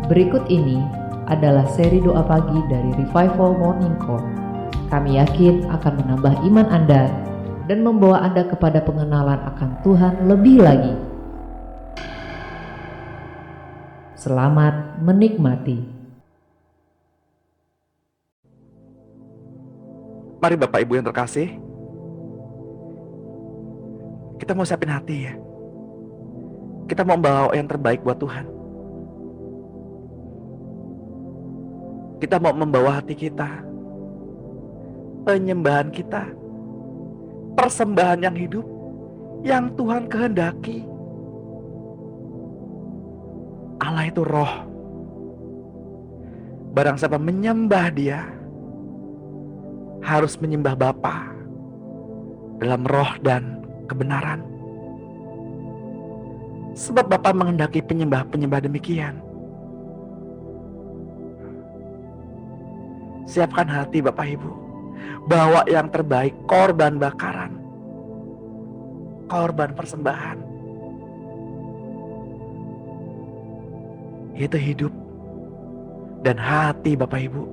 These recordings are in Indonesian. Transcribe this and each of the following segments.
Berikut ini adalah seri doa pagi dari Revival Morning Call. Kami yakin akan menambah iman Anda dan membawa Anda kepada pengenalan akan Tuhan lebih lagi. Selamat menikmati. Mari Bapak Ibu yang terkasih, kita mau siapin hati ya. Kita mau membawa yang terbaik buat Tuhan. Kita mau membawa hati kita, penyembahan kita, persembahan yang hidup, yang Tuhan kehendaki. Allah itu roh. Barang siapa menyembah Dia, harus menyembah Bapa dalam roh dan kebenaran. Sebab Bapa menghendaki penyembah-penyembah demikian. Siapkan hati Bapak Ibu, bawa yang terbaik, korban bakaran, korban persembahan. Itu hidup dan hati Bapak Ibu.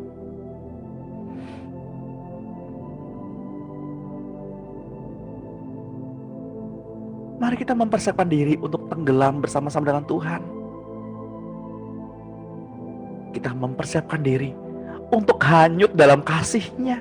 Mari kita mempersiapkan diri untuk tenggelam bersama-sama dengan Tuhan. Kita mempersiapkan diri untuk hanyut dalam kasih-Nya.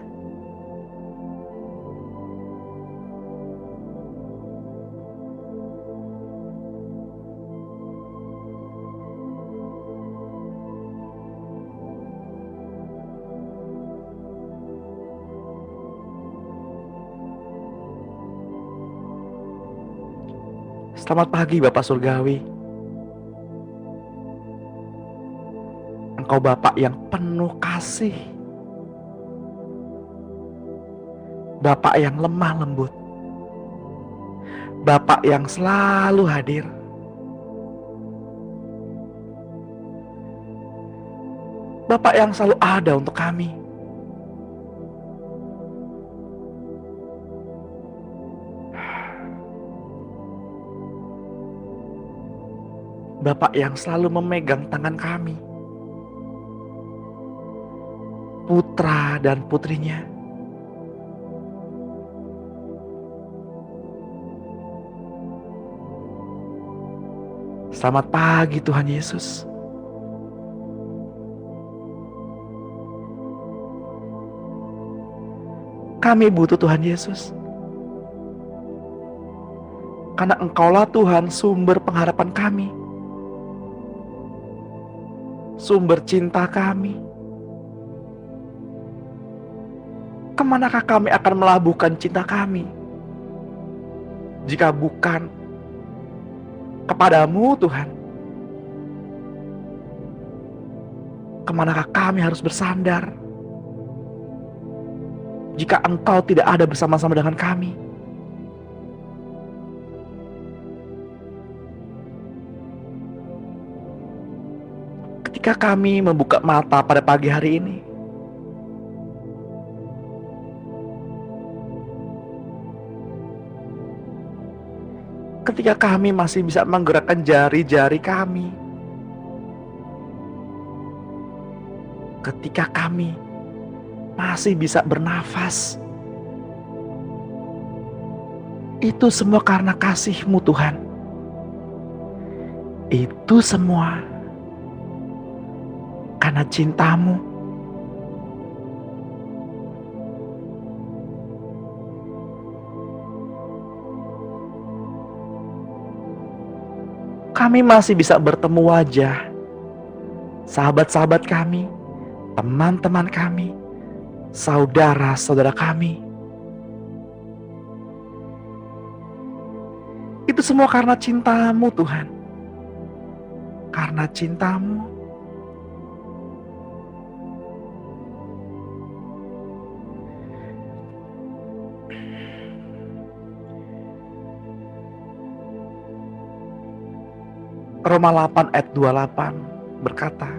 Selamat pagi Bapak Surgawi. Engkau Bapak yang penuh kasih, Bapak yang lemah lembut, Bapak yang selalu hadir. Bapak yang selalu ada untuk kami. Bapak yang selalu memegang tangan kami, putra dan putrinya. Selamat pagi Tuhan Yesus. Kami butuh Tuhan Yesus. Karena Engkaulah Tuhan sumber pengharapan kami, sumber cinta kami. Kemanakah kami akan melabuhkan cinta kami jika bukan kepadamu Tuhan? Kemanakah kami harus bersandar jika Engkau tidak ada bersama-sama dengan kami? Ketika kami membuka mata pada pagi hari ini, ketika kami masih bisa menggerakkan jari-jari kami, ketika kami masih bisa bernafas, itu semua karena kasih-Mu Tuhan. Itu semua karena cinta-Mu. Kami masih bisa bertemu wajah sahabat-sahabat kami, teman-teman kami, saudara-saudara kami. Itu semua karena cinta-Mu Tuhan. Karena cinta-Mu. Roma 8 ayat 28 berkata,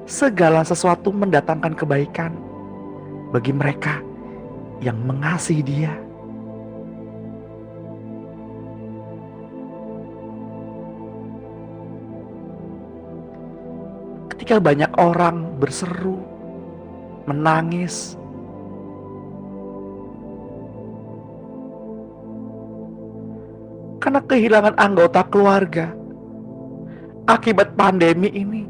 segala sesuatu mendatangkan kebaikan bagi mereka yang mengasihi Dia. ketika banyak orang berseru, menangis, karena kehilangan anggota keluarga akibat pandemi ini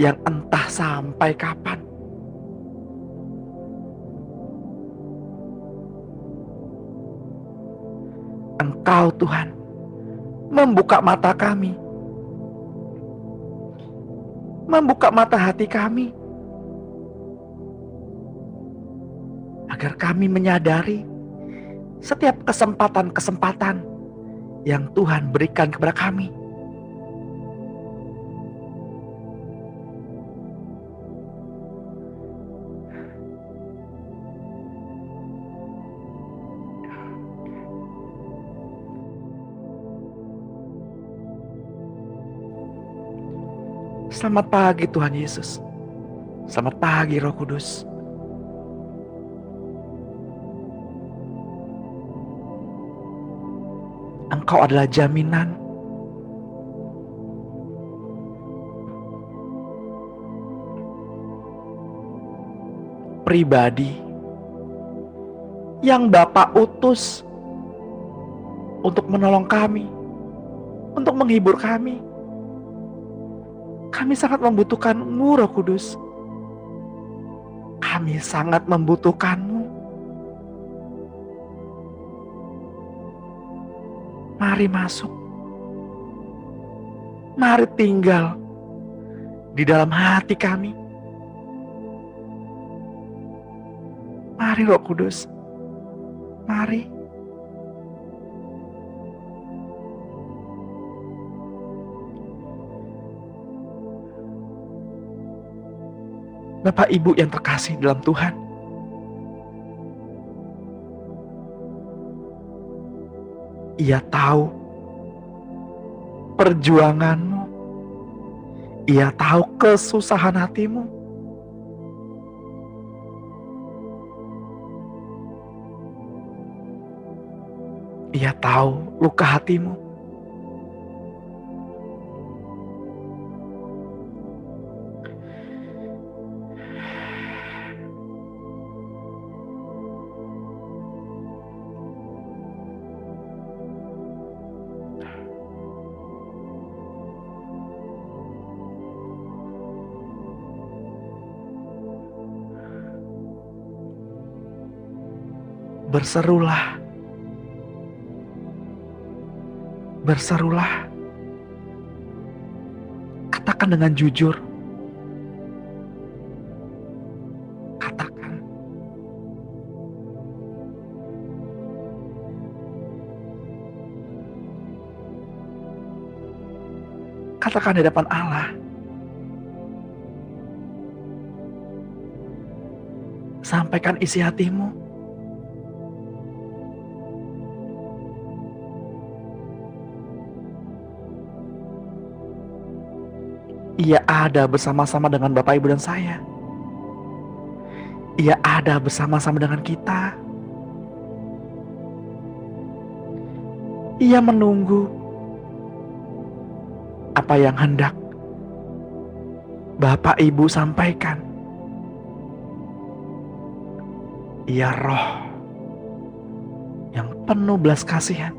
yang entah sampai kapan. Engkau Tuhan membuka mata kami, membuka mata hati kami, agar kami menyadari setiap kesempatan-kesempatan yang Tuhan berikan kepada kami. Selamat pagi Tuhan Yesus. Selamat pagi Roh Kudus. Engkau adalah jaminan pribadi yang Bapa utus untuk menolong kami, untuk menghibur kami. Kami sangat membutuhkan-Mu, Roh Kudus. Kami sangat membutuhkan-Mu. Mari masuk. Mari tinggal di dalam hati kami. Mari Roh Kudus. Mari. Bapak Ibu yang terkasih dalam Tuhan, Ia tahu perjuanganmu, Ia tahu kesusahan hatimu. Ia tahu luka hatimu. Berserulah, berserulah, katakan dengan jujur, katakan, katakan di hadapan Allah, sampaikan isi hatimu. Ia ada bersama-sama dengan Bapak, Ibu, dan saya. Ia ada bersama-sama dengan kita. Ia menunggu apa yang hendak Bapak, Ibu sampaikan. Ia Roh yang penuh belas kasihan.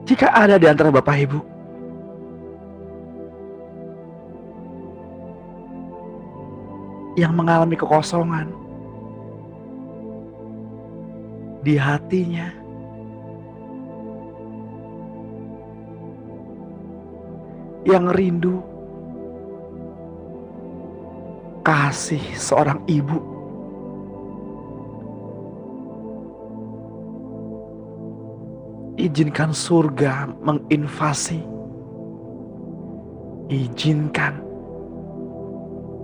Jika ada di antara Bapak Ibu yang mengalami kekosongan di hatinya, yang rindu kasih seorang ibu, Izinkan surga menginvasi. Izinkan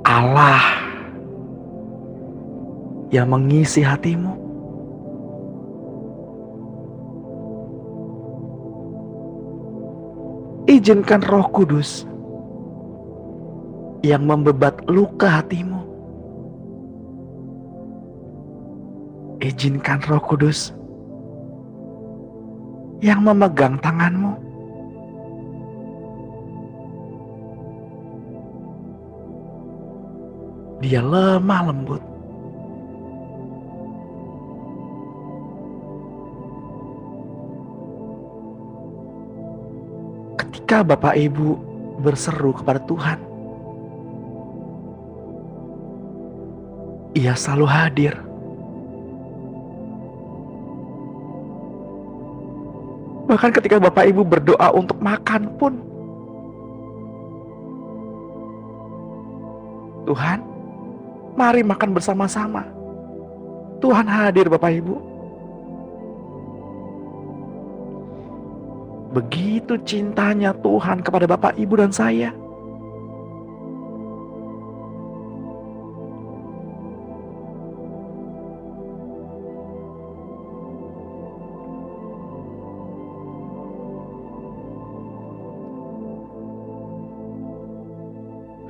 Allah yang mengisi hatimu. Izinkan Roh Kudus yang membebat luka hatimu. Izinkan Roh Kudus yang memegang tanganmu. Dia lemah lembut. Ketika Bapak Ibu berseru kepada Tuhan, Ia selalu hadir. Bahkan ketika Bapak Ibu berdoa untuk makan pun, Tuhan, mari makan bersama-sama. Tuhan hadir Bapak Ibu. Begitu cintanya Tuhan kepada Bapak Ibu dan saya.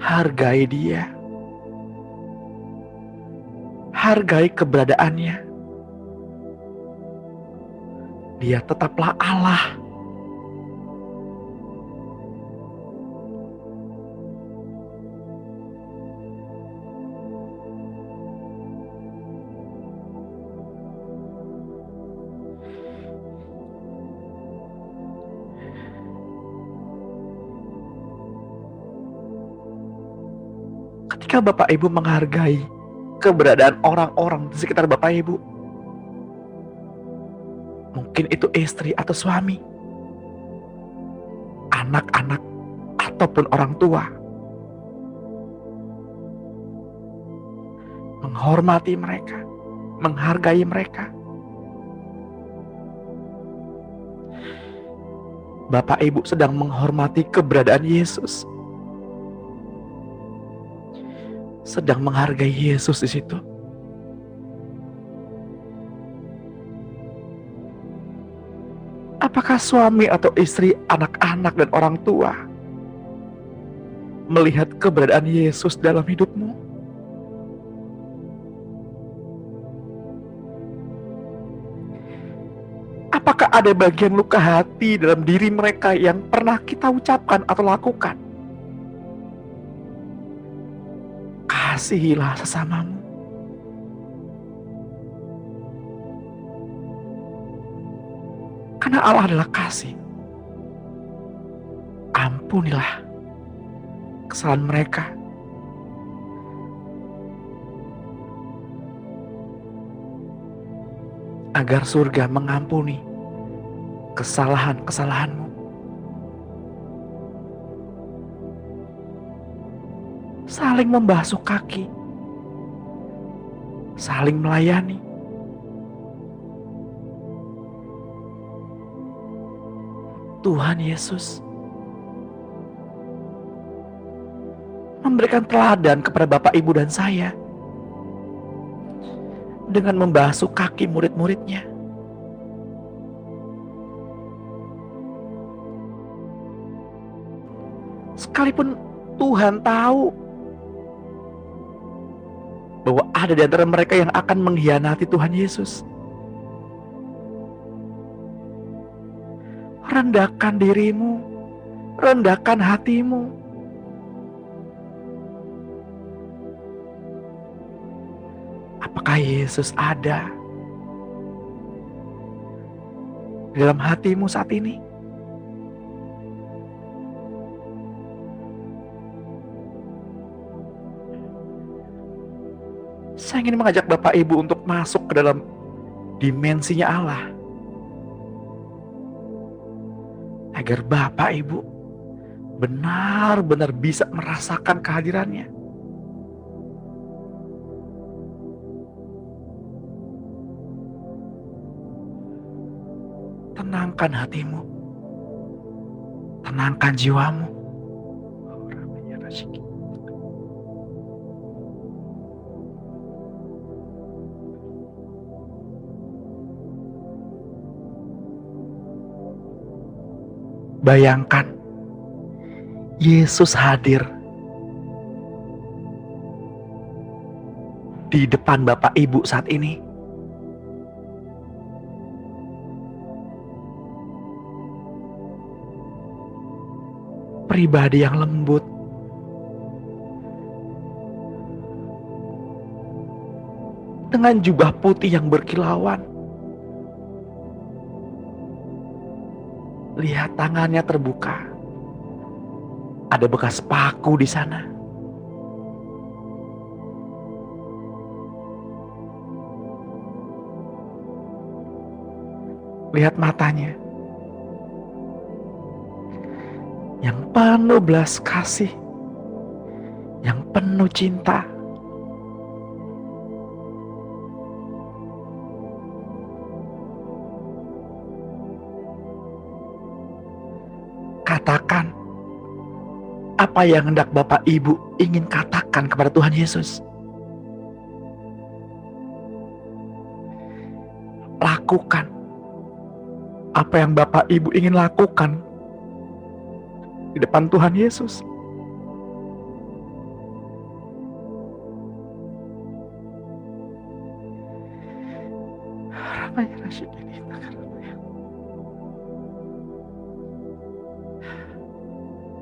Hargai Dia. Hargai keberadaannya. Dia tetaplah Allah. Ketika Bapak Ibu menghargai keberadaan orang-orang di sekitar Bapak Ibu, mungkin itu istri atau suami, anak-anak, ataupun orang tua, menghormati mereka, menghargai mereka. Bapak Ibu sedang menghormati keberadaan Yesus, sedang menghargai Yesus di situ. Apakah suami atau istri, anak-anak dan orang tua melihat keberadaan Yesus dalam hidupmu? Apakah ada bagian luka hati dalam diri mereka yang pernah kita ucapkan atau lakukan? Kasihilah sesamamu. Karena Allah adalah kasih. Ampunilah kesalahan mereka. Agar surga mengampuni kesalahan-kesalahanmu. Saling membasuh kaki, saling melayani. Tuhan Yesus memberikan teladan kepada Bapak, Ibu, dan saya dengan membasuh kaki murid-muridnya. Sekalipun Tuhan tahu bahwa ada di antara mereka yang akan mengkhianati Tuhan Yesus, rendahkan dirimu, rendahkan hatimu. Apakah Yesus ada di dalam hatimu saat ini? Saya ingin mengajak Bapak Ibu untuk masuk ke dalam dimensinya Allah, agar Bapak Ibu benar-benar bisa merasakan kehadirannya. Tenangkan hatimu, tenangkan jiwamu. Bayangkan Yesus hadir di depan Bapak Ibu saat ini. Pribadi yang lembut, dengan jubah putih yang berkilauan. Lihat tangannya terbuka. Ada bekas paku di sana. Lihat matanya yang penuh belas kasih, yang penuh cinta. Katakan apa yang hendak Bapak Ibu ingin katakan kepada Tuhan Yesus. Lakukan apa yang Bapak Ibu ingin lakukan di depan Tuhan Yesus.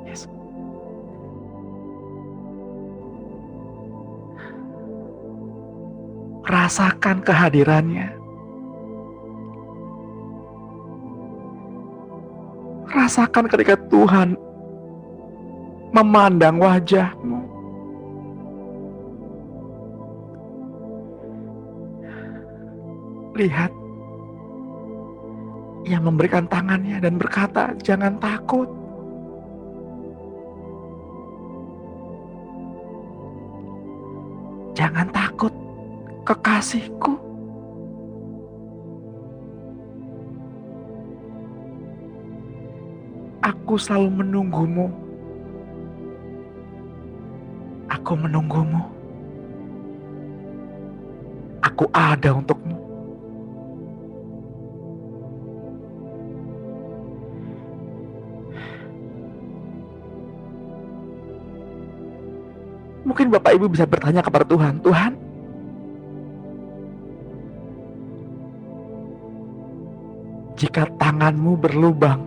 Yesus. Rasakan kehadirannya. Rasakan ketika Tuhan memandang wajahmu. Lihat, Ia memberikan tangannya dan berkata, "Jangan takut. Jangan takut, kekasihku. Aku selalu menunggumu. Aku menunggumu. Aku ada untukmu." Mungkin Bapak Ibu bisa bertanya kepada Tuhan, "Tuhan, jika tanganmu berlubang,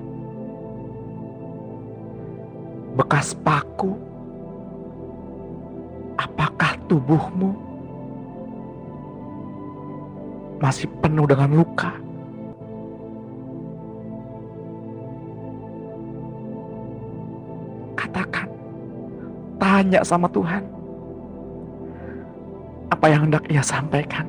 bekas paku, apakah tubuhmu masih penuh dengan luka?" Katakan, tanya sama Tuhan apa yang hendak Ia sampaikan.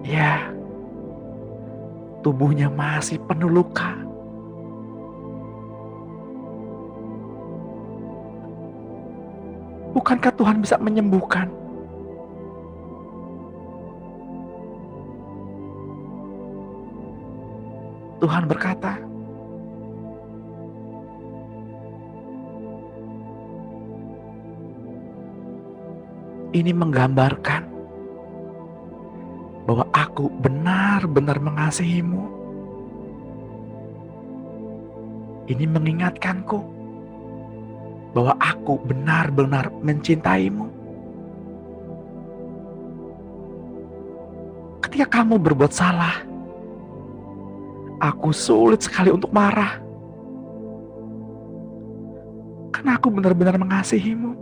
Ya, tubuhnya masih penuh luka. Bukankah Tuhan bisa menyembuhkan? Tuhan berkata, ini menggambarkan bahwa aku benar-benar mengasihimu. Ini mengingatkanku bahwa aku benar-benar mencintaimu. Ketika kamu berbuat salah, aku sulit sekali untuk marah. Karena aku benar-benar mengasihimu.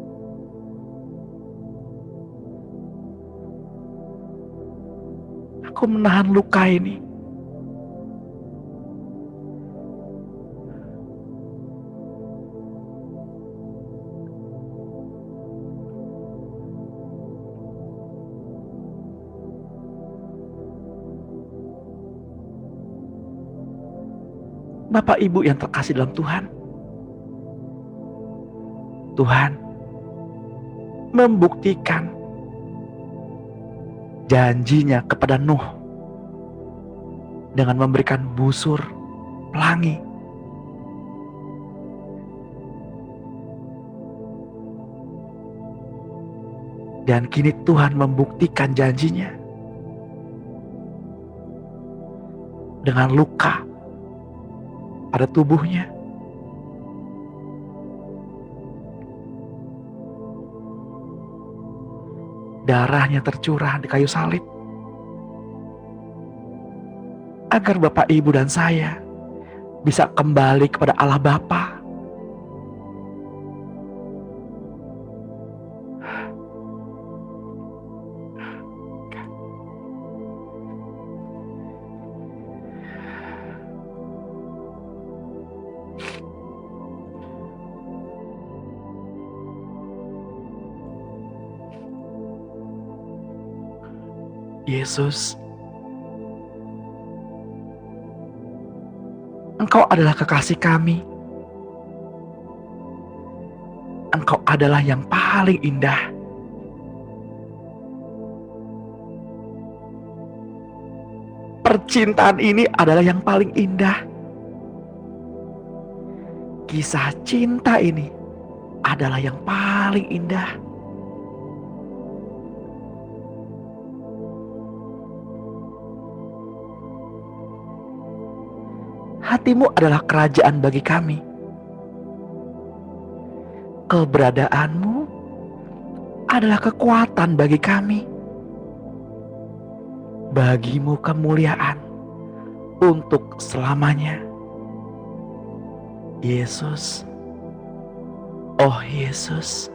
Aku menahan luka ini. Bapak Ibu yang terkasih dalam Tuhan, Tuhan membuktikan janjinya kepada Nuh dengan memberikan busur pelangi. Dan kini Tuhan membuktikan janjinya dengan luka pada tubuhnya. Darahnya tercurah di kayu salib agar Bapak, Ibu, dan saya bisa kembali kepada Allah Bapa. Yesus, Engkau adalah kekasih kami. Engkau adalah yang paling indah. Percintaan ini adalah yang paling indah. Kisah cinta ini adalah yang paling indah. Hati-Mu adalah kerajaan bagi kami. Keberadaanmu adalah kekuatan bagi kami. Bagi-Mu kemuliaan untuk selamanya. Yesus, oh Yesus,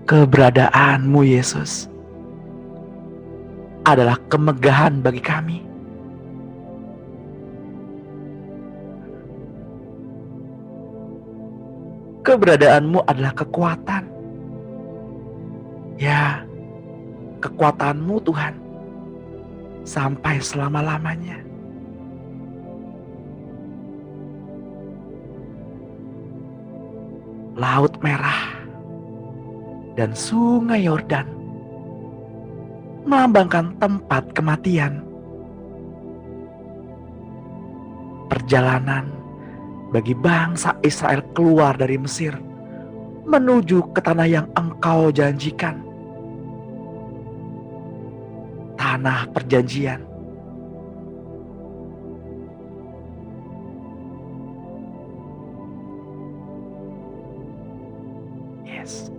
keberadaanmu Yesus adalah kemegahan bagi kami. Keberadaanmu adalah kekuatan. Ya, kekuatanmu Tuhan sampai selama-lamanya. Laut Merah dan Sungai Yordan melambangkan tempat kematian. Perjalanan bagi bangsa Israel keluar dari Mesir menuju ke tanah yang Engkau janjikan. Tanah perjanjian. Yes.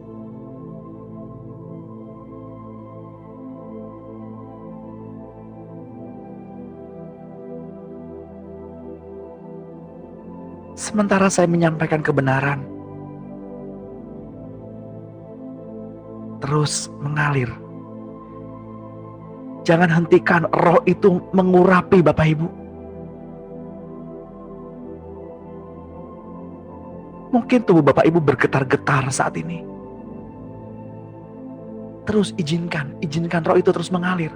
Sementara saya menyampaikan kebenaran, terus mengalir. Jangan hentikan roh itu mengurapi Bapak Ibu. Mungkin tubuh Bapak Ibu bergetar-getar saat ini. Terus izinkan roh itu terus mengalir.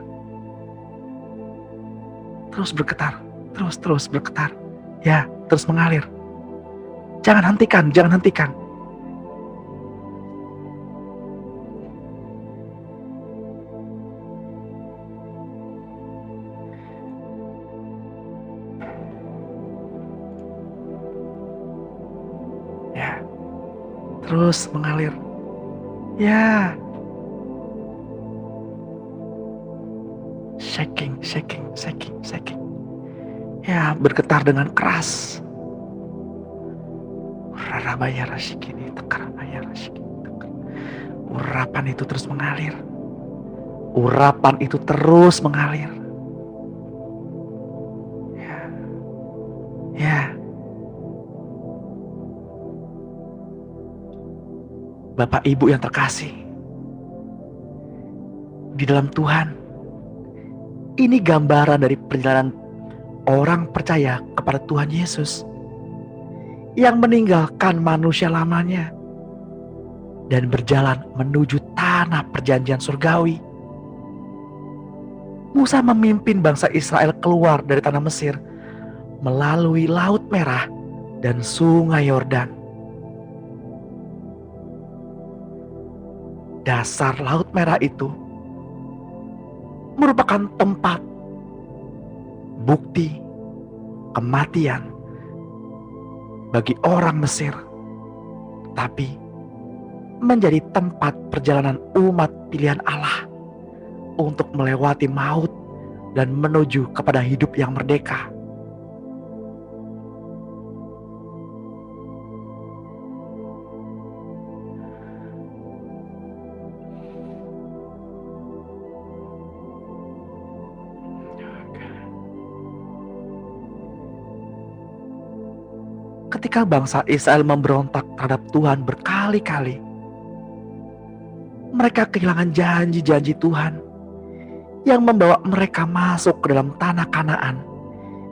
Terus bergetar, terus bergetar. Ya, terus mengalir. Jangan hentikan. Ya, terus mengalir. Ya, shaking. Ya, bergetar dengan keras. Urapan itu terus mengalir. Urapan itu terus mengalir. Ya. Bapak Ibu yang terkasih di dalam Tuhan, ini gambaran dari perjalanan orang percaya kepada Tuhan Yesus yang meninggalkan manusia lamanya dan berjalan menuju tanah perjanjian surgawi. Musa memimpin bangsa Israel keluar dari tanah Mesir melalui Laut Merah dan Sungai Yordan. Dasar Laut Merah itu merupakan tempat bukti kematian bagi orang Mesir, tapi menjadi tempat perjalanan umat pilihan Allah untuk melewati maut dan menuju kepada hidup yang merdeka. Ketika bangsa Israel memberontak terhadap Tuhan berkali-kali, mereka kehilangan janji-janji Tuhan yang membawa mereka masuk ke dalam tanah Kanaan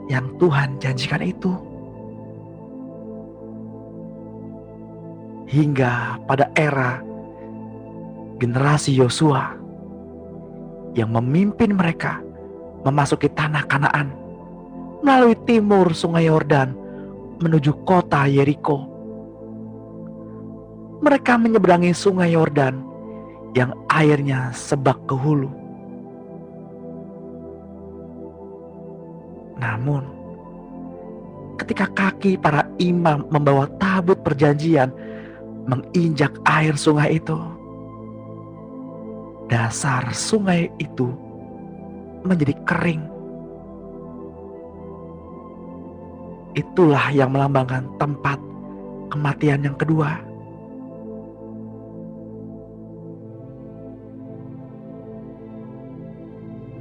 yang Tuhan janjikan itu. Hingga pada era generasi Yosua yang memimpin mereka memasuki tanah Kanaan melalui timur Sungai Yordan menuju kota Yeriko. Mereka menyeberangi Sungai Yordan yang airnya sebak ke hulu. Namun, ketika kaki para imam membawa tabut perjanjian menginjak air sungai itu, dasar sungai itu menjadi kering. Itulah yang melambangkan tempat kematian yang kedua.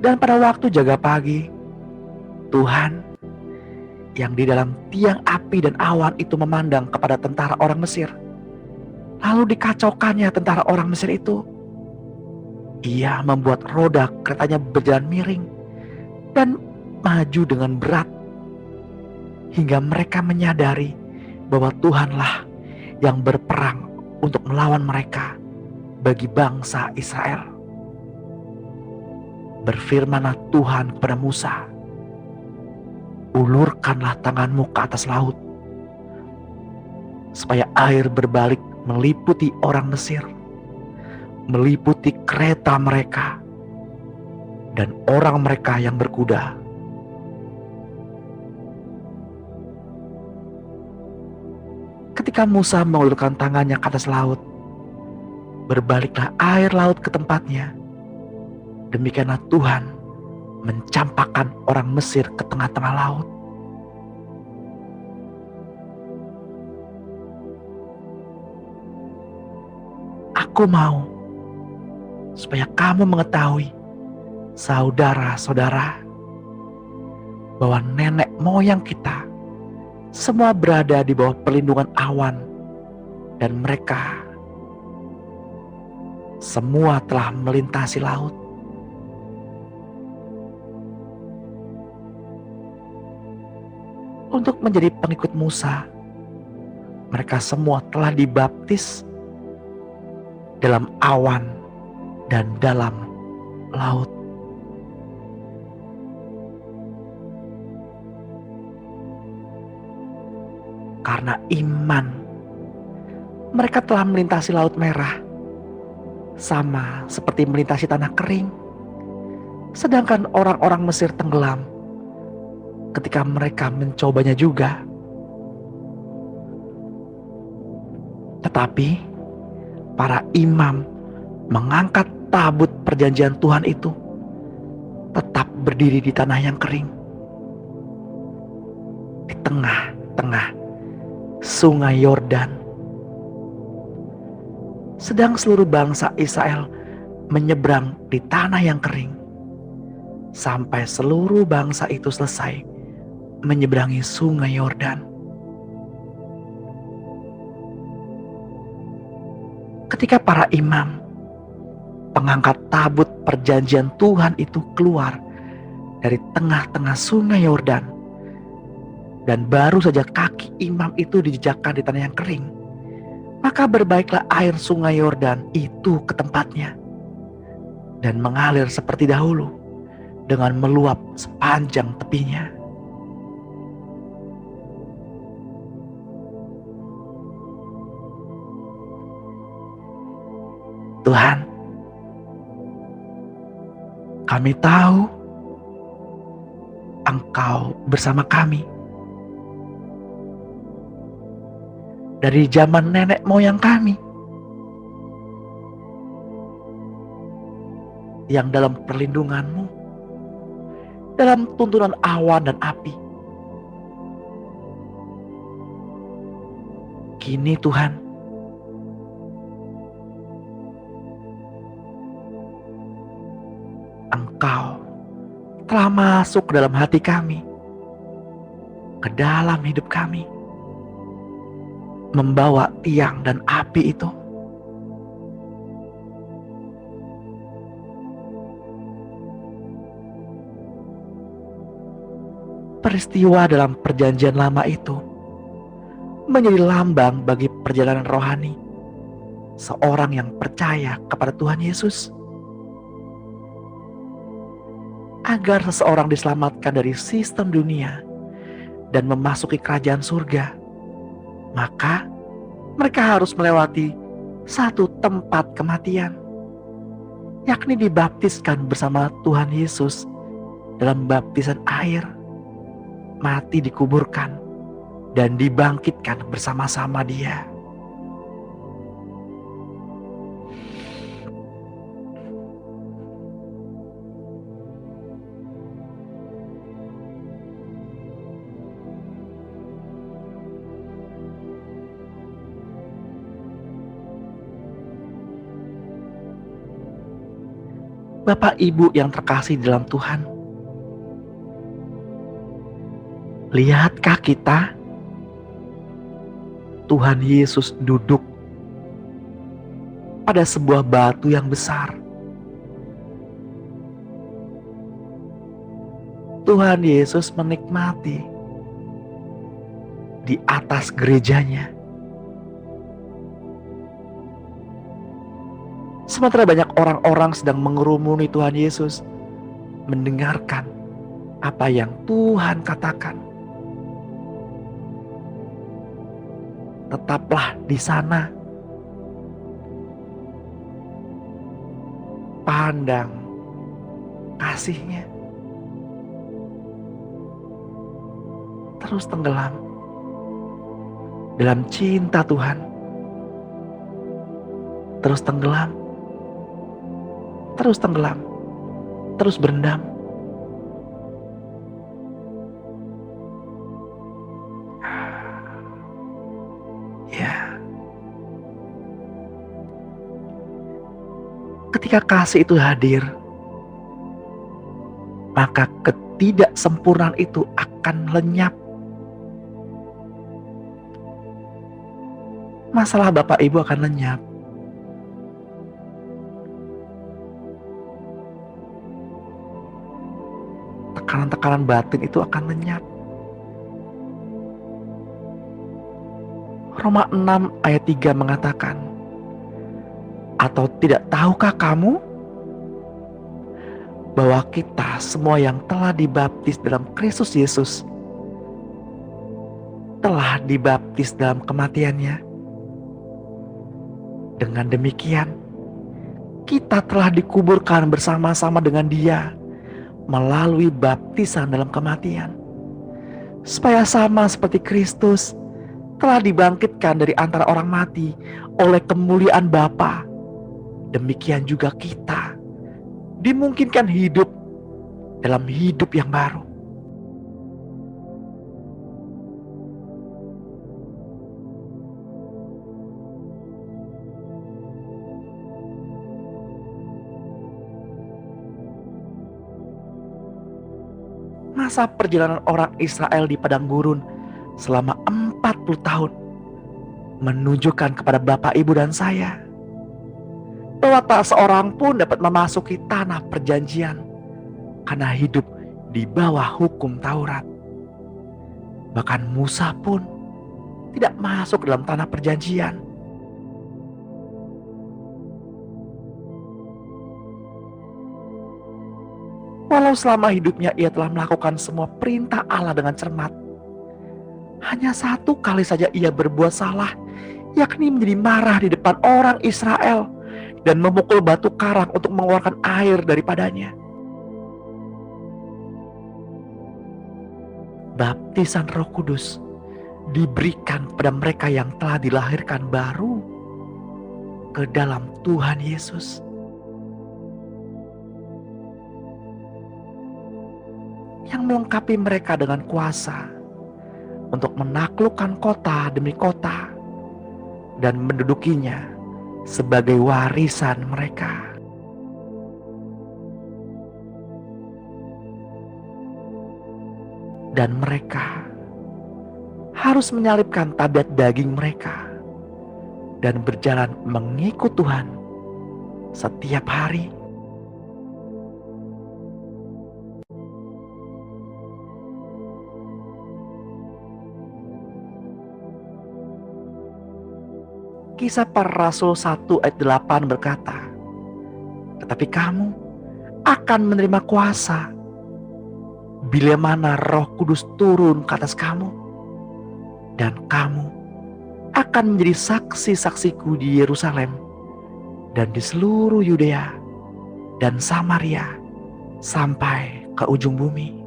Dan pada waktu jaga pagi, Tuhan yang di dalam tiang api dan awan itu memandang kepada tentara orang Mesir. Lalu dikacaukannya tentara orang Mesir itu. Ia membuat roda keretanya berjalan miring dan maju dengan berat, hingga mereka menyadari bahwa Tuhanlah yang berperang untuk melawan mereka bagi bangsa Israel. Berfirmanlah Tuhan kepada Musa, ulurkanlah tanganmu ke atas laut, supaya air berbalik meliputi orang Mesir, meliputi kereta mereka dan orang mereka yang berkuda. Ketika Musa mengulurkan tangannya ke atas laut, berbaliklah air laut ke tempatnya. Demikianlah Tuhan mencampakkan orang Mesir ke tengah-tengah laut. Aku mau supaya kamu mengetahui, saudara-saudara, bahwa nenek moyang kita semua berada di bawah perlindungan awan, dan mereka semua telah melintasi laut. Untuk menjadi pengikut Musa, mereka semua telah dibaptis dalam awan dan dalam laut. Karena iman, mereka telah melintasi Laut Merah, sama seperti melintasi tanah kering. Sedangkan orang-orang Mesir tenggelam ketika mereka mencobanya juga. Tetapi para imam mengangkat tabut perjanjian Tuhan itu tetap berdiri di tanah yang kering, di tengah-tengah Sungai Yordan. Sedang seluruh bangsa Israel menyeberang di tanah yang kering, sampai seluruh bangsa itu selesai menyeberangi Sungai Yordan. Ketika para imam pengangkat tabut perjanjian Tuhan itu keluar dari tengah-tengah Sungai Yordan, dan baru saja kaki imam itu dijejakkan di tanah yang kering, maka berbaiklah air sungai Yordan itu ke tempatnya dan mengalir seperti dahulu dengan meluap sepanjang tepinya. Tuhan, kami tahu Engkau bersama kami dari zaman nenek moyang kami yang dalam perlindungan-Mu, dalam tuntunan awan dan api. Kini Tuhan, Engkau telah masuk ke dalam hati kami, ke dalam hidup kami, membawa tiang dan api itu. Peristiwa dalam perjanjian lama itu menjadi lambang bagi perjalanan rohani seorang yang percaya kepada Tuhan Yesus. Agar seseorang diselamatkan dari sistem dunia dan memasuki kerajaan surga, maka mereka harus melewati satu tempat kematian, yakni dibaptiskan bersama Tuhan Yesus dalam baptisan air, mati dikuburkan, dan dibangkitkan bersama-sama Dia. Bapak Ibu yang terkasih dalam Tuhan, lihatkah kita Tuhan Yesus duduk pada sebuah batu yang besar? Tuhan Yesus menikmati di atas gerejanya. Sementara banyak orang-orang sedang mengerumuni Tuhan Yesus, mendengarkan apa yang Tuhan katakan. Tetaplah di sana, pandang kasih-Nya, terus tenggelam dalam cinta Tuhan, terus tenggelam, terus berendam. Ya, ketika kasih itu hadir, maka ketidaksempurnaan itu akan lenyap. Masalah Bapak Ibu akan lenyap. Tekanan-tekanan batin itu akan lenyap. Roma 6 ayat 3 mengatakan, atau tidak tahukah kamu bahwa kita semua yang telah dibaptis dalam Kristus Yesus telah dibaptis dalam kematian-Nya? Dengan demikian, kita telah dikuburkan bersama-sama dengan Dia melalui baptisan dalam kematian, supaya sama seperti Kristus telah dibangkitkan dari antara orang mati oleh kemuliaan Bapa, demikian juga kita dimungkinkan hidup dalam hidup yang baru. Masa perjalanan orang Israel di padang gurun selama 40 tahun menunjukkan kepada Bapak, Ibu, dan saya bahwa tak seorang pun dapat memasuki tanah perjanjian karena hidup di bawah hukum Taurat. Bahkan Musa pun tidak masuk dalam tanah perjanjian Walau selama hidupnya ia telah melakukan semua perintah Allah dengan cermat, hanya satu kali saja ia berbuat salah, yakni menjadi marah di depan orang Israel dan memukul batu karang untuk mengeluarkan air daripadanya. Baptisan Roh Kudus diberikan kepada mereka yang telah dilahirkan baru ke dalam Tuhan Yesus. Yang melengkapi mereka dengan kuasa untuk menaklukkan kota demi kota dan mendudukinya sebagai warisan mereka. Dan mereka harus menyalibkan tabiat daging mereka dan berjalan mengikut Tuhan setiap hari. Kisah Para Rasul 1 ayat 8 berkata, "Tetapi kamu akan menerima kuasa bila mana Roh Kudus turun ke atas kamu, dan kamu akan menjadi saksi-saksiku di Yerusalem dan di seluruh Yudea dan Samaria sampai ke ujung bumi."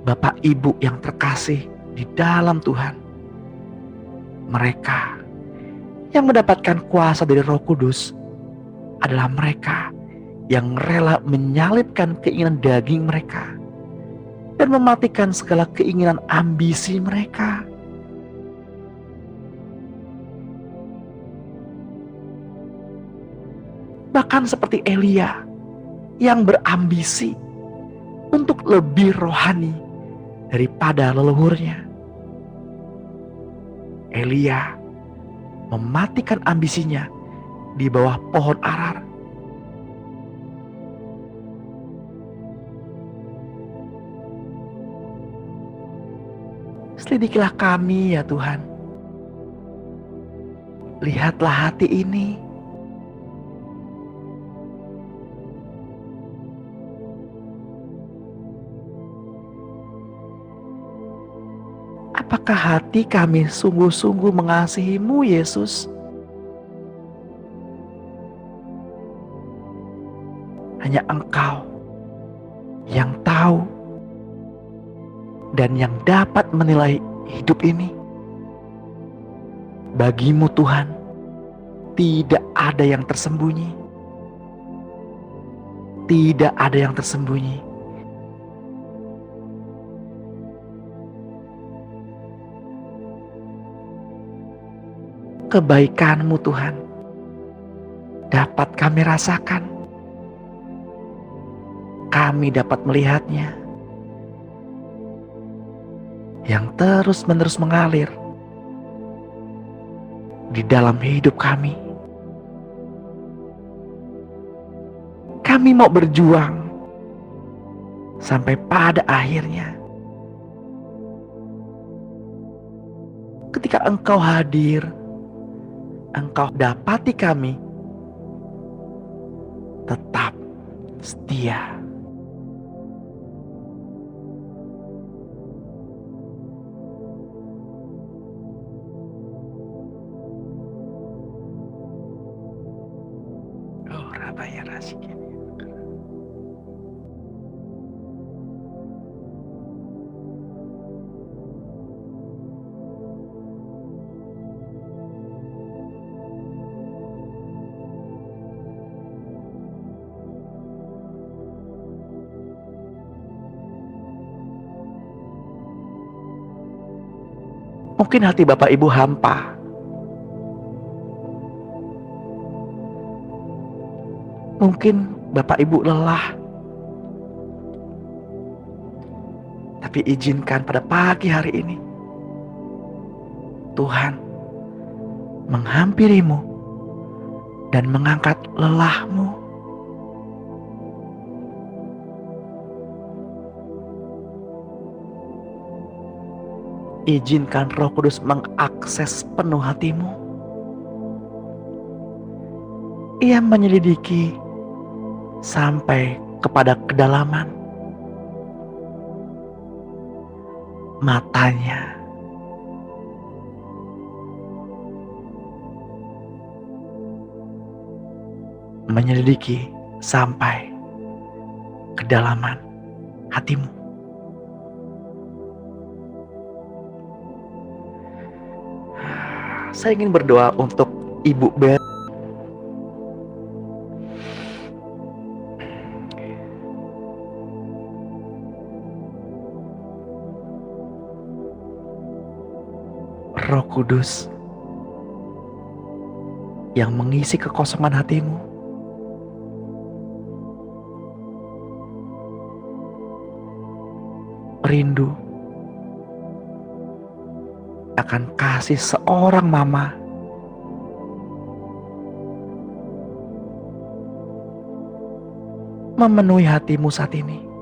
Bapak Ibu yang terkasih di dalam Tuhan, mereka yang mendapatkan kuasa dari Roh Kudus adalah mereka yang rela menyalibkan keinginan daging mereka dan mematikan segala keinginan ambisi mereka. Bahkan seperti Elia yang berambisi untuk lebih rohani daripada leluhurnya. Elia mematikan ambisinya di bawah pohon arar. Selidikilah kami ya Tuhan. Lihatlah hati ini. Apakah hati kami sungguh-sungguh mengasihi-Mu, Yesus? Hanya Engkau yang tahu dan yang dapat menilai hidup ini. Bagi-Mu Tuhan, tidak ada yang tersembunyi. Tidak ada yang tersembunyi. Kebaikan-Mu Tuhan dapat kami rasakan. Kami dapat melihatnya yang terus-menerus mengalir di dalam hidup kami. Kami mau berjuang sampai pada akhirnya. Ketika Engkau hadir, Engkau dapati kami tetap setia. Oh, Rabaya Rasiki. Mungkin hati Bapak Ibu hampa. Mungkin Bapak Ibu lelah. Tapi izinkan pada pagi hari ini Tuhan menghampirimu dan mengangkat lelahmu. Izinkan Roh Kudus mengakses penuh hatimu. Ia menyelidiki sampai kepada kedalaman matanya. Menyelidiki sampai kedalaman hatimu. Saya ingin berdoa untuk Ibu Ber. Roh Kudus yang mengisi kekosongan hatimu, rindu akan kasih seorang mama memenuhi hatimu saat ini.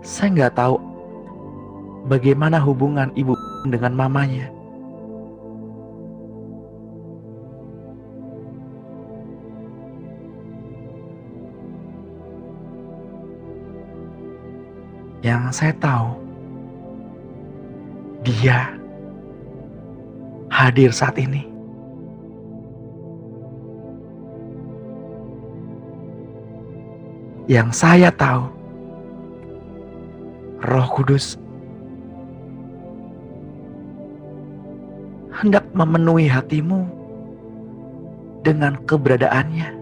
Saya nggak tahu bagaimana hubungan ibu dengan mamanya. Yang saya tahu, dia hadir saat ini. Yang saya tahu, Roh Kudus hendak memenuhi hatimu dengan keberadaannya.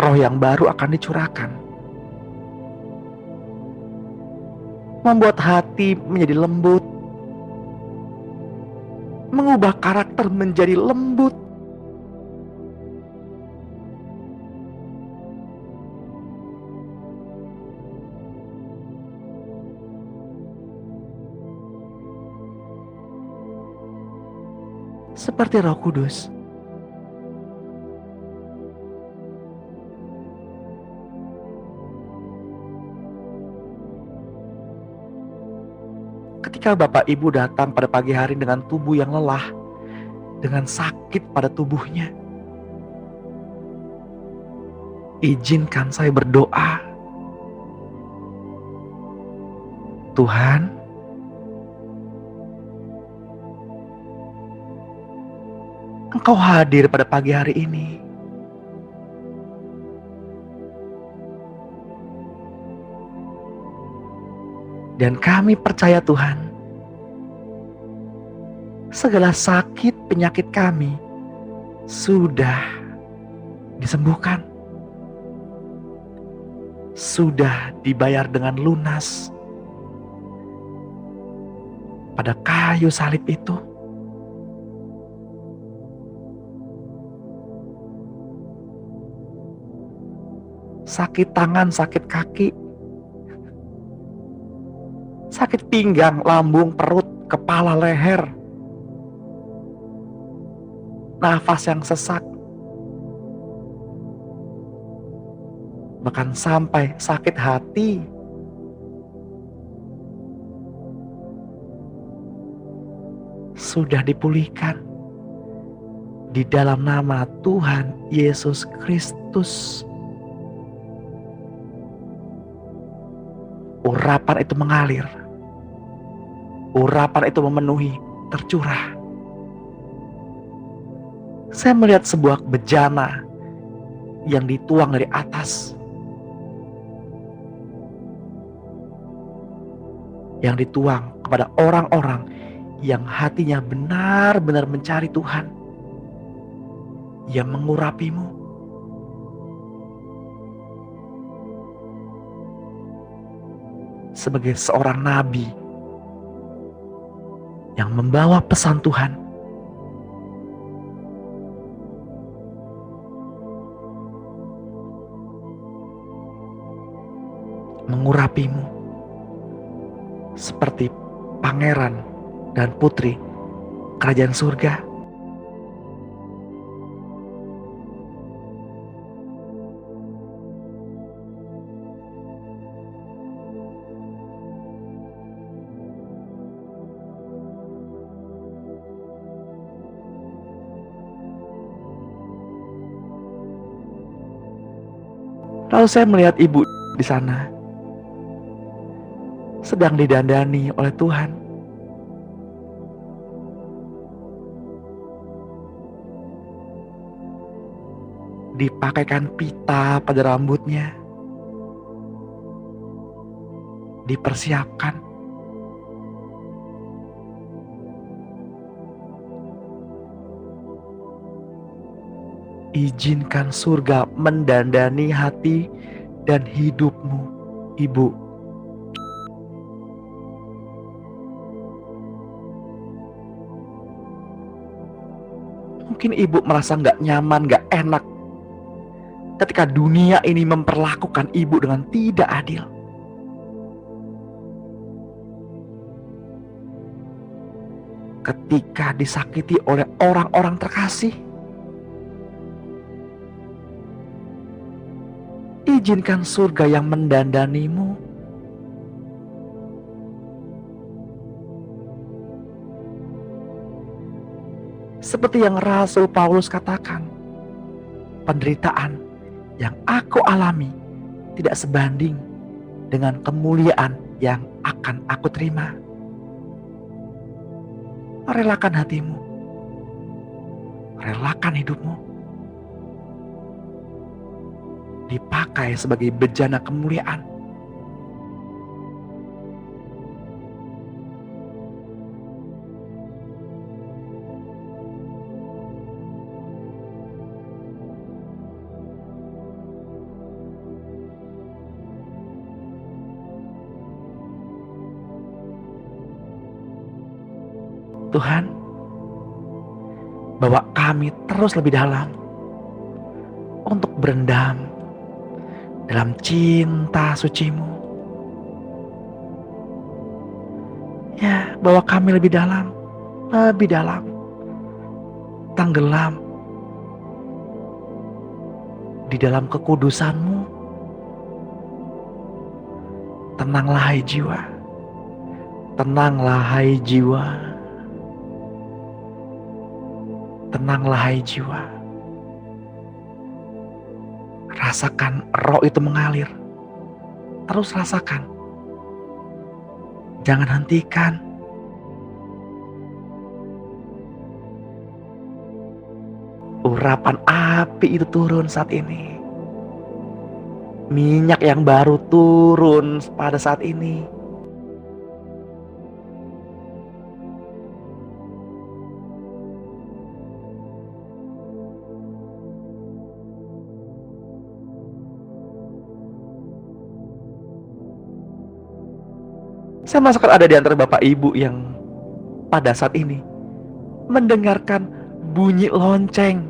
Roh yang baru akan dicurahkan, membuat hati menjadi lembut, mengubah karakter menjadi lembut, seperti Roh Kudus. Ketika Bapak Ibu datang pada pagi hari dengan tubuh yang lelah, dengan sakit pada tubuhnya, izinkan saya berdoa. Tuhan, Engkau hadir pada pagi hari ini. Dan kami percaya Tuhan, segala sakit penyakit kami sudah disembuhkan. Sudah dibayar dengan lunas pada kayu salib itu. Sakit tangan, sakit kaki, sakit pinggang, lambung, perut, kepala, leher, nafas yang sesak, bahkan sampai sakit hati, sudah dipulihkan di dalam nama Tuhan Yesus Kristus. Urapan itu mengalir, urapan itu memenuhi, tercurah. Saya melihat sebuah bejana yang dituang dari atas, yang dituang kepada orang-orang yang hatinya benar-benar mencari Tuhan, yang mengurapimu. Sebagai seorang nabi yang membawa pesan Tuhan, mengurapimu seperti pangeran dan putri kerajaan surga. Lalu saya melihat ibu di sana sedang didandani oleh Tuhan. Dipakaikan pita pada rambutnya, dipersiapkan. Izinkan surga mendandani hati dan hidupmu, Ibu. Mungkin Ibu merasa gak nyaman, gak enak ketika dunia ini memperlakukan Ibu dengan tidak adil. Ketika disakiti oleh orang-orang terkasih, izinkan surga yang mendandanimu. Seperti yang Rasul Paulus katakan, penderitaan yang aku alami tidak sebanding dengan kemuliaan yang akan aku terima. Relakan hatimu, relakan hidupmu, dipakai sebagai bejana kemuliaan. Tuhan, bawa kami terus lebih dalam untuk berendam dalam cinta suci-Mu. Ya, bawa kami lebih dalam, tenggelam di dalam kekudusan-Mu. Tenanglah hai jiwa, tenanglah hai jiwa. Tenanglah hai jiwa. Rasakan roh itu mengalir. Terus rasakan. Jangan hentikan. Urapan api itu turun saat ini. Minyak yang baru turun pada saat ini. Saya merasakan ada di antara Bapak Ibu yang pada saat ini mendengarkan bunyi lonceng.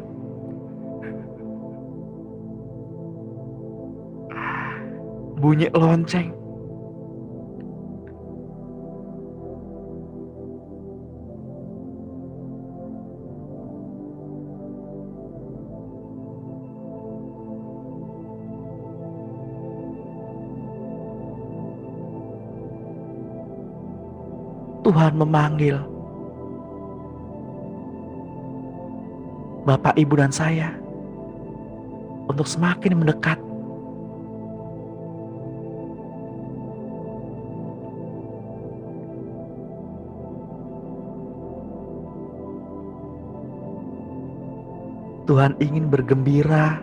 Bunyi lonceng. Tuhan memanggil Bapak, Ibu, dan saya untuk semakin mendekat. Tuhan ingin bergembira,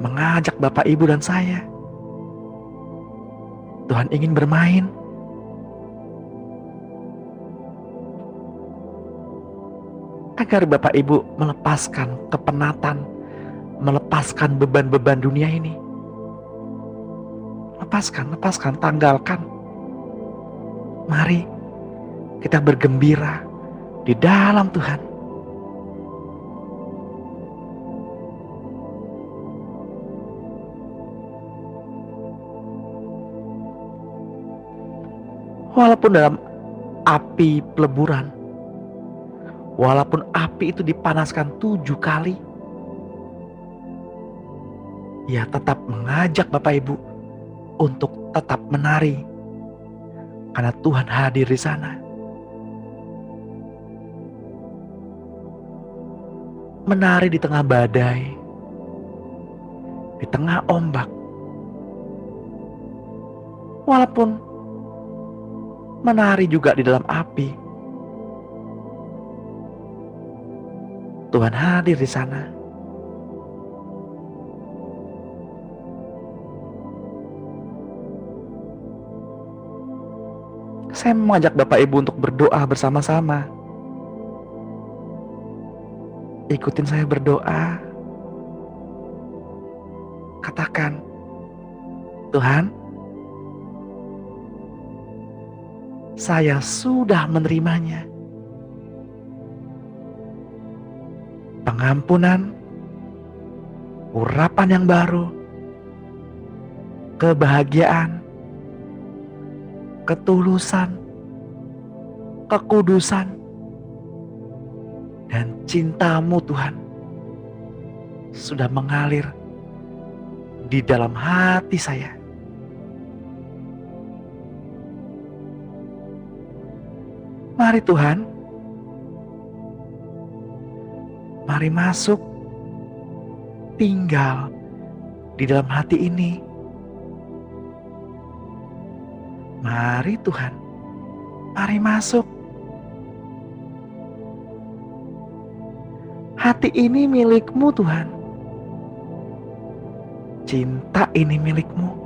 mengajak Bapak, Ibu, dan saya. Tuhan ingin bermain. Agar Bapak Ibu melepaskan kepenatan, melepaskan beban-beban dunia ini. Lepaskan, tanggalkan. Mari kita bergembira di dalam Tuhan. Walaupun dalam api peleburan, walaupun api itu dipanaskan 7 kali, ia tetap mengajak Bapak Ibu untuk tetap menari. Karena Tuhan hadir di sana. Menari di tengah badai. di tengah ombak. Walaupun menari juga di dalam api, Tuhan hadir di sana. Saya mengajak Bapak Ibu untuk berdoa bersama-sama. Ikutin saya berdoa. Katakan, Tuhan, saya sudah menerimanya. Pengampunan, urapan yang baru, kebahagiaan, ketulusan, kekudusan, dan cinta-Mu Tuhan sudah mengalir di dalam hati saya. Mari Tuhan, mari masuk, tinggal di dalam hati ini. Mari Tuhan, mari masuk. Hati ini milik-Mu Tuhan. Cinta ini milik-Mu.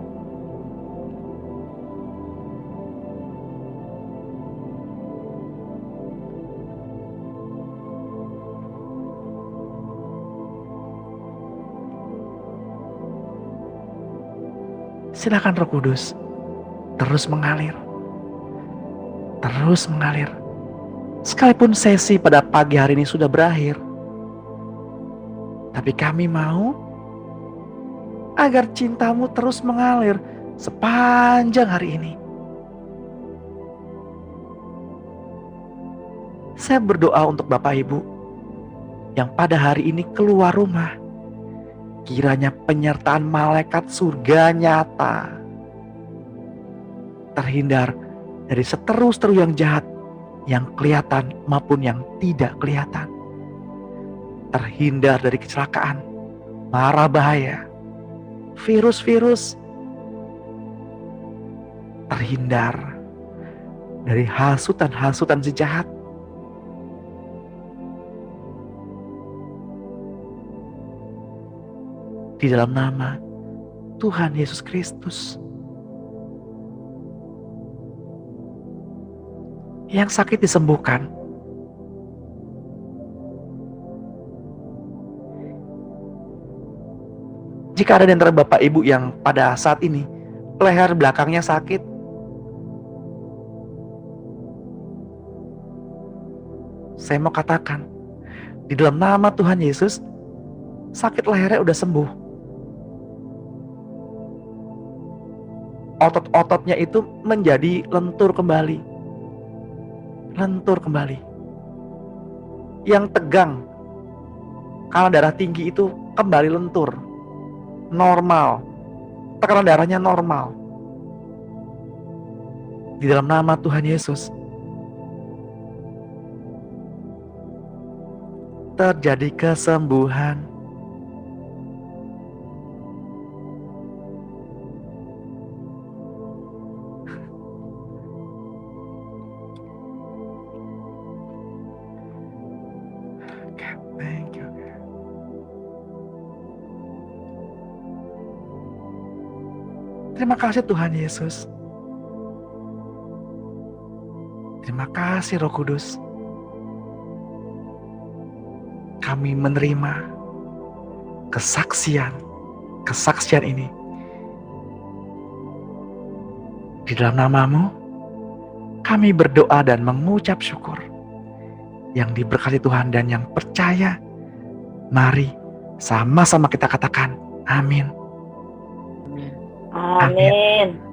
Silakan Roh Kudus terus mengalir. Terus mengalir. Sekalipun sesi pada pagi hari ini sudah berakhir, tapi kami mau agar cinta-Mu terus mengalir sepanjang hari ini. Saya berdoa untuk Bapak Ibu yang pada hari ini keluar rumah. Kiranya penyertaan malaikat surga nyata. Terhindar dari seteru-seteru yang jahat, yang kelihatan maupun yang tidak kelihatan. Terhindar dari kecelakaan, mara bahaya, virus-virus. Terhindar dari hasutan-hasutan si jahat. Di dalam nama Tuhan Yesus Kristus. Yang sakit disembuhkan. Jika ada di antara Bapak Ibu yang pada saat ini leher belakangnya sakit, saya mau katakan, di dalam nama Tuhan Yesus, sakit lehernya udah sembuh. Otot-ototnya itu menjadi lentur kembali. Lentur kembali. Yang tegang karena darah tinggi itu kembali lentur. Normal. Tekanan darahnya normal. Di dalam nama Tuhan Yesus. Terjadi kesembuhan. Thank you. Terima kasih Tuhan Yesus. Terima kasih Roh Kudus. Kami menerima kesaksian ini. Di dalam nama-Mu, kami berdoa dan mengucap syukur. Yang diberkati Tuhan dan yang percaya, mari sama-sama kita katakan amin. Amin.